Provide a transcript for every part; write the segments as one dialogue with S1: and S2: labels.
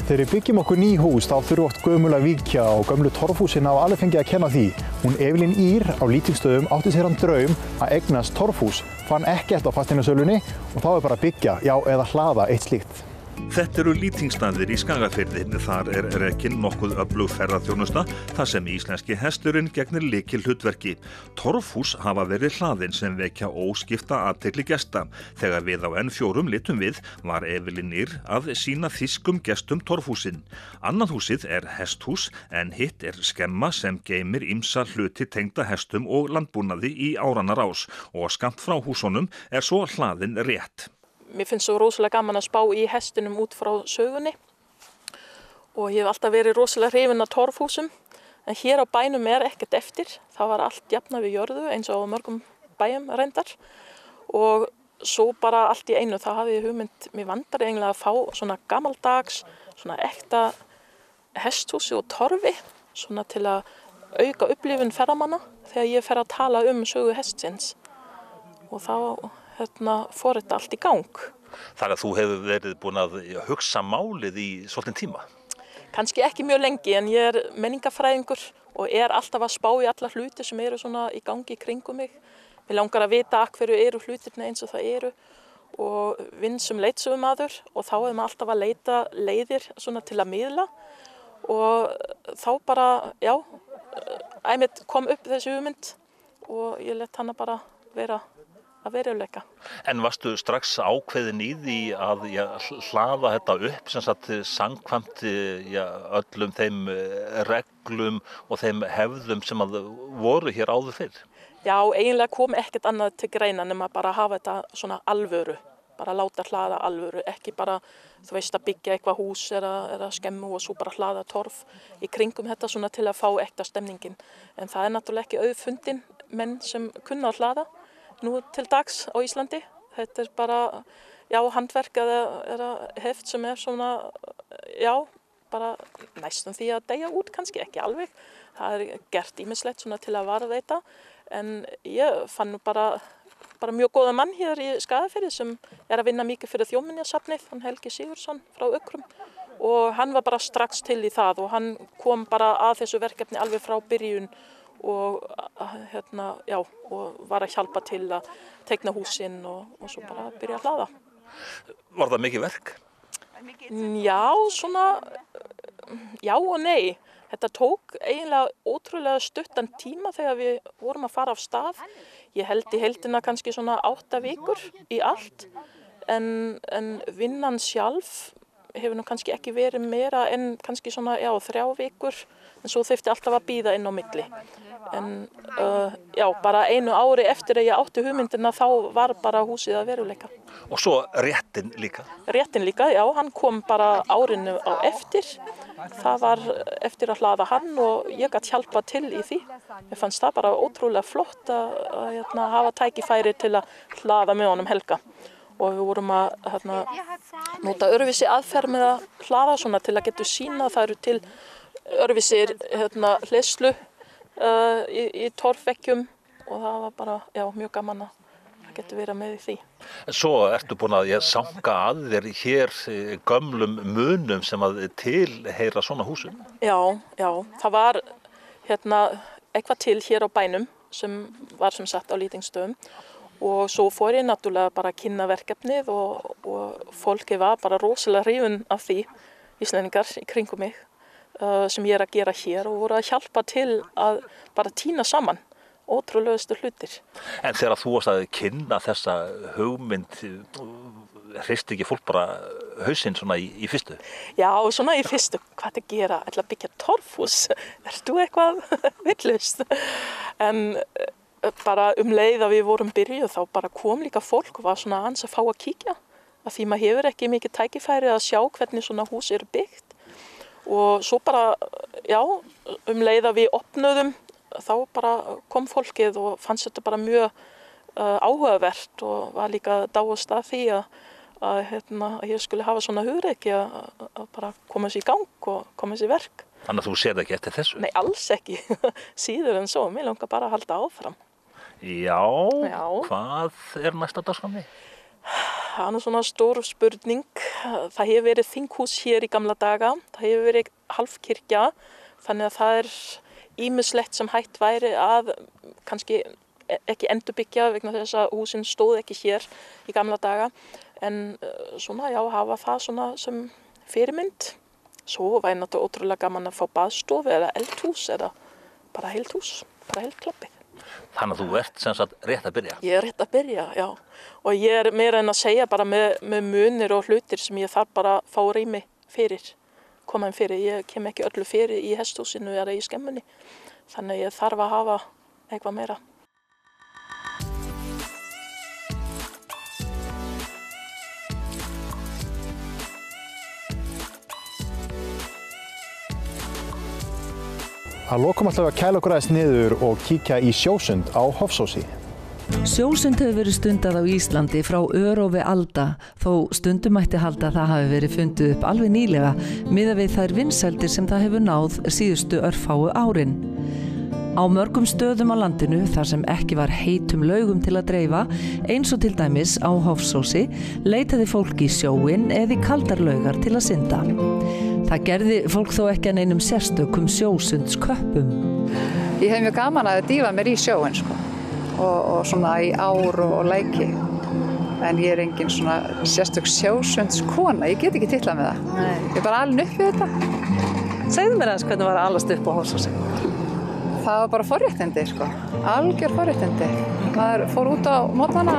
S1: Þegar við byggjum okkur ný hús þá þurfum oft gömul að víkja og gömlu torfhúsin hafa alveg fengið að kenna því. Hún Evelyn Ýr á Lýtingstöðum átti sér hann draum að eignast torfhús, fann ekkert á fasteignasölunni og þá bara að byggja, já eða hlaða eitt slíkt.
S2: Þetta eru Lýtingsstaðir í Skagafirði. Þar rekin nokkuð öflug ferðaþjónusta þar sem íslenski hesturinn gegnir lykilhlutverki. Torfhús hafa verið hlaðin sem vekja óskipta athygli gesta. Þegar við á N4 litum við var Evelyn Ýr að sýna þýskum gestum torfhúsin. Annað húsið er hesthús en hitt er skemma sem geymir ýmsa hluti tengda hestum og landbúnaði í áranna rás og skammt frá húsunum er svo hlaðin rétt.
S3: Mér finnst svo rosalega gaman að spá í hestinum út frá sögunni og ég hef alltaf verið rosalega hrifin af torfhúsum en hér á bænum er ekkert eftir. Það var allt jafnað við jörðu eins og á mörgum bæjum reyndar og svo bara allt í einu það hafði ég hugmynd, mér vandar eiginlega að fá svona gamaldags, svona ekta hesthúsi og torfi svona til að auka upplifun ferðamanna þegar ég fer að tala sögu hestsins og þá fór þetta allt í gang.
S2: Þannig að þú hefur verið búin að hugsa málið í svolítinn tíma?
S3: Kannski ekki mjög lengi en ég er menningafræðingur og er alltaf að spá í alla hluti sem eru svona í gangi í kringum mig. Mér langar að vita af hverju eru hlutirna eins og það eru og vinn sem leiðsögumaður og þá er maður alltaf að leita leiðir svona til að miðla og þá bara, já, einmitt kom upp þessi hugmynd og ég let hana bara vera að veruleika.
S2: En varstu strax ákveðin í því að hlaða þetta upp sem sagt samkvæmt öllum þeim reglum og þeim hefðum sem að voru hér áður fyrr?
S3: Já, eiginlega kom ekkert annað til greina nema bara að hafa þetta svona alvöru, bara láta hlaða alvöru, ekki bara þú veist að byggja eitthvað hús eða skemmu og svo bara hlaða torf í kringum þetta svona til að fá ekta stemningin. En það er náttúrulega ekki auðfundin menn sem kunna að hlaða nú til dags á Íslandi. Þetta er bara, já, handverk eða heft sem er svona, já, bara næstum því að deyja út kannski, ekki alveg. Það er gert ýmislegt svona til að varðveita, en ég fann nú bara mjög góða mann hér í Skagafirði sem er að vinna mikið fyrir Þjóðminjasafnið, hann Helgi Sigurðsson frá Ökrum, og hann var bara strax til í það og hann kom bara að þessu verkefni alveg frá byrjun og já, og var að hjálpa til að teikna húsin og svo bara byrja að hlaða.
S2: Var það mikið verk?
S3: Já, svona, já og nei. Þetta tók eiginlega ótrúlega stuttan tíma þegar við vorum að fara af stað. Ég held í heildina kannski svona 8 vikur í allt, en vinnan sjálf hefur nú kannski ekki verið meira en kannski svona, já, 3 vikur, en svo þurfti alltaf að bíða inn á milli. En já, bara 1 ári eftir að ég átti hugmyndina þá var bara húsið að veruleika.
S2: Og svo réttin líka?
S3: Réttin líka, já, hann kom bara árinu á eftir. Það var eftir að hlaða hann og ég gat hjálpa til í því. Mér fannst það bara ótrúlega flott að hafa tækifæri til að hlaða með honum Helga. Og við vorum að nota öðruvísi aðferð með að hlaða svona til að geta sýna. Það eru til öðruvísi hleðslu í torfvekkjum og það var bara, já, mjög gaman að geta verið með í því.
S2: Svo ertu búin að sanga að þér hér gömlum munum sem að tilheyra svona húsum?
S3: Já, það var eitthvað til hér á bænum sem var sem sagt á Lýtingstöðum og svo fór ég náttúrulega bara að kynna verkefnið og fólki var bara rosalega hrifin af því, Íslendingar í kringum mig, sem ég er að gera hér og voru að hjálpa til að bara tína saman ótrúlegustu hlutir. En
S2: þegar þú varst að kynna þessa hugmynd, hristi ekki fólk bara hausinn svona í fyrstu? Já, svona í fyrstu. Hvað að gera? Ætla að byggja torfhús? Ertu eitthvað vitlaust? En bara leið að við vorum byrjuð þá bara kom líka fólk og var svona aðeins að fá að kíkja. Af því maður hefur ekki mikið tækifæri að sjá hvernig svona hús eru byggt. Og svo bara, já, leið að við opnuðum þá bara kom fólkið og fannst þetta bara mjög áhugavert og var líka dáist að því að ég skulle hafa svona hugrekki að bara koma sér í gang og koma sér í verk. Þannig að þú sér ekki eftir þessu? Nei, alls ekki. Síður en svo. Mér langar bara að halda áfram. Já, hvað er næsta dagskránni? Það er svona stór spurning.
S3: það hefur verið þinghús hér í gamla daga, það hefur verið hálfkirkja, þannig að það ýmislegt sem hægt væri að kannski ekki endurbyggja vegna þess að húsin stóð ekki hér í gamla daga, en svona já, hafa það svona sem fyrirmynd. Svo væri náttúrulega ótrúlega gaman að fá baðstofu eða eldhús eða bara heilt hús, bara heilt klappið.
S2: Þannig að þú ert sem sagt rétt að byrja?
S3: Ég rétt að byrja, já. Og ég meira en að segja bara með munir og hlutir sem ég þarf bara að fá rými fyrir, koma fyrir. Ég kem ekki öllu fyrir í hesthúsinu eða í skemmunni. Þannig að ég þarf að hafa eitthvað meira.
S1: Að lokum ætlum við að kæla okkur aðeins niður og kíkja í sjósund á Hofsósi.
S4: Sjósund hefur verið stundað á Íslandi frá örófi alda, þó stundum mætti halda að það hafi verið fundið upp alveg nýlega miðað við þær vinsældir sem það hefur náð síðustu örfáu árin. Á mörgum stöðum á landinu, þar sem ekki var heitum laugum til að dreifa, eins og til dæmis á Hofsósi, leitaði fólk í sjóinn eða í kaldar laugar til að synda. Það gerði fólk þó ekki að neinum sérstökum sjósundsköppum.
S5: Ég hef mjög gaman að dýfa mér í sjóinn, sko. Og svona í ár og læki. En ég engin svona sérstök sjósundskona, ég get ekki titlað með það. Nei. Ég bara alin upp við þetta.
S4: Segðu mér aðeins hvernig var að alast upp á Hofsósi?
S5: Það var bara forréttindi, sko. Algjör forréttindi. Maður fór út á mótnana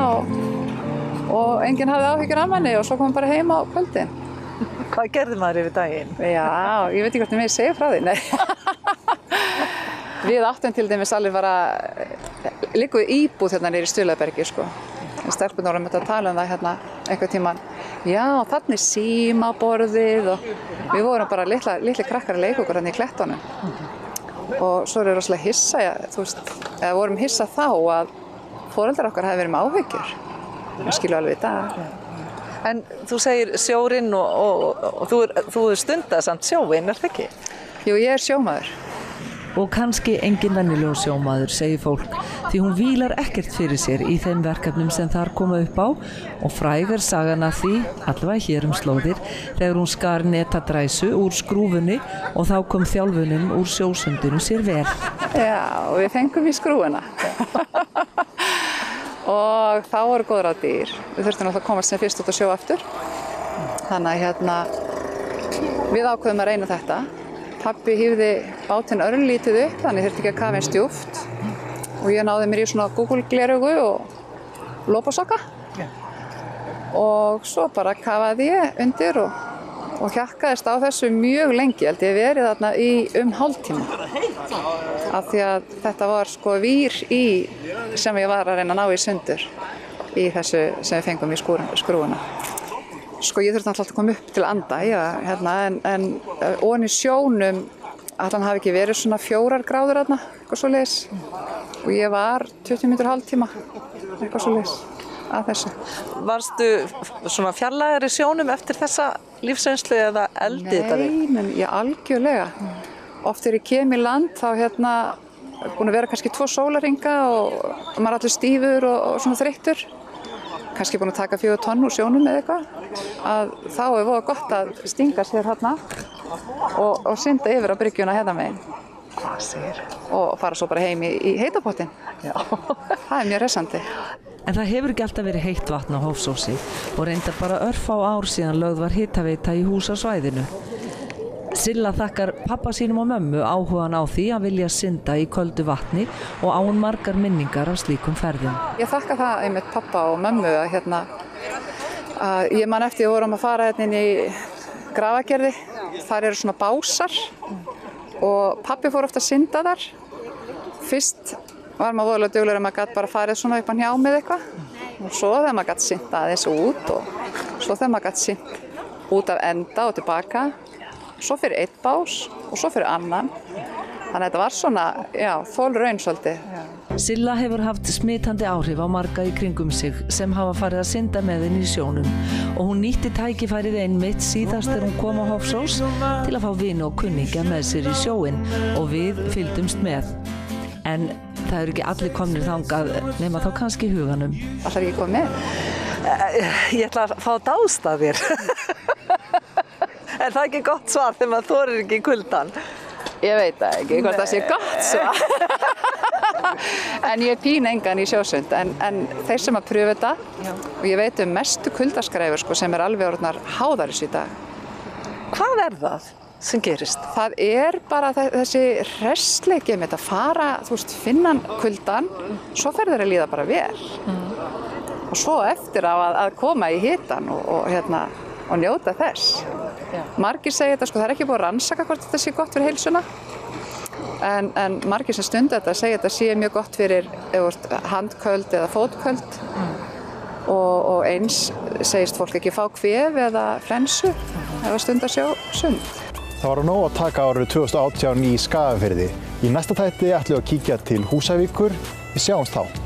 S5: og enginn hafði áhyggjur af manni og svo kom bara heim á kvöldin.
S4: Hvað gerði maður yfir daginn?
S5: Já, ég veit ekki hvort ég megi segja frá því, nei. Við áttum til dæmis alveg bara líka íbúð hérna niður í Stuðlabergi, sko. Stelpurnar vorum að tala um það hérna einhvern tímann. Já, þannig símaborðið og við vorum bara litli krakkar að leika okkur hérna í klettunum. Og svo erum við rosalega hissa, þú veist, eða vorum hissa þá að foreldrar okkar hafi verið með áhyggjur. Við skilum alveg í dag.
S4: En þú segir sjórinn og þú stundar samt sjóinn, það ekki?
S5: Jú, ég sjómaður.
S4: Og kannski engin venjulegur sjómaður, segir fólk, því hún vílar ekkert fyrir sér í þeim verkefnum sem þar koma upp á og fræg sagan af því, allavega hér slóðir, þegar hún skar netadræsu úr skrúfunni og þá kom þjálfunin úr sjósundinu sér vel.
S5: Já, og við fengum í skrúfuna. Og þá voru góð ráð dýr. Við þurftum að komast sem fyrst út að sjó aftur. Þannig að við ákveðum að reyna þetta. Pabbi hífði bátinn örlítið upp, þannig þurfti ekki að kafa eins djúpt. Og ég náði mér í svona Google-gleraugu og lopasokka. Og svo bara kafaði ég undir og hjakkaðist á þessu mjög lengi. Ég held ég verið þarna í hálftíma. Af því að þetta var sko vír sem ég var að reyna að ná í sundur í þessu sem við fengum í skrúfuna. Sko ég þurfti alltaf að koma upp til að anda, en ofan í sjónum hann hafi ekki verið svona 4 gráður þarna, eitthvað svoleiðis. Og ég var 20 mínútur hálftíma, eitthvað svoleiðis að þessu.
S4: Varstu svona fjarlægari sjónum eftir þessa lífsreynslu eða eldið þetta þig?
S5: Nei, ég algjörlega. Oft þegar ég kem í land þá búin að vera kannski 2 sólarhringa og maður er allir stífur og svona þreyttur. Kannski búin að taka 4 tonn úr sjónum eða eitthvað. Að þá voða gott að stinga sér hérna og synda yfir á bryggjuna hérna megin. Og fara svo bara heim í heitapottin. Já. Það mjög hressandi.
S4: En það hefur ekki alltaf verið heitt vatn á Hofsósi og reyndar bara örfá ár síðan lögð var hitaveita í hús á svæðinu. Silla þakkar pappa sínum og mömmu áhugan á því að vilja synda í köldu vatni og á hún margar minningar af slíkum ferðum.
S5: Ég þakka það einmitt pappa og mömmu að ég man eftir að við vorum að fara inn í Grafagerði. Þar eru svona básar og pappi fór ofta að synda þar. Fyrst var maður voðalega duglegur að maður gat bara farið svona upp á njá með eitthvað. Og svo þegar maður gat synda aðeins út og svo þegar maður gat synd út af enda og tilbaka. Svo fyrir einn bás og svo fyrir annan. Þannig að þetta var svona, þolraun svolítið.
S4: Silla hefur haft smitandi áhrif á marga í kringum sig sem hafa farið að synda með henni í sjónum og hún nýtti tækifærið einmitt síðast þegar hún kom á Hofsós til að fá vini og kunningja með sér í sjóinn og við fylgdumst með. En það eru ekki allir komnir þangað nema þá kannski huganum.
S5: Ætlar ekki komið með?
S4: Ég ætla að fá dást af þér.
S6: Er það ekki gott svar þegar maður þorir ekki í kuldan?
S5: Ég veit það ekki, hvort það sé gott svar. En ég pín engan í sjósund, en þeir sem að pröfa þetta, og ég veit mestu kuldaskræfur sko, sem alveg orðnar háðar þessu í dag.
S6: Hvað það sem gerist?
S5: Það bara þessi hressleiki með að fara, þú veist, finna kuldan, svo fer þeir að líða bara vel. Og svo eftir að koma í hitan og njóta þess. Margir segja þetta, sko, það ekki búið að rannsaka hvort þetta sé gott fyrir heilsuna. En margir sem stunda þetta segja þetta sé mjög gott fyrir handköld eða fótköld. Og eins segist fólk ekki fá kvef eða flensu ef að stunda sund.
S1: Það var nóg að taka árið 2018 í Skagafirði. Í næsta þætti ætlum við að kíkja til Húsavíkur. Við sjáumst þá.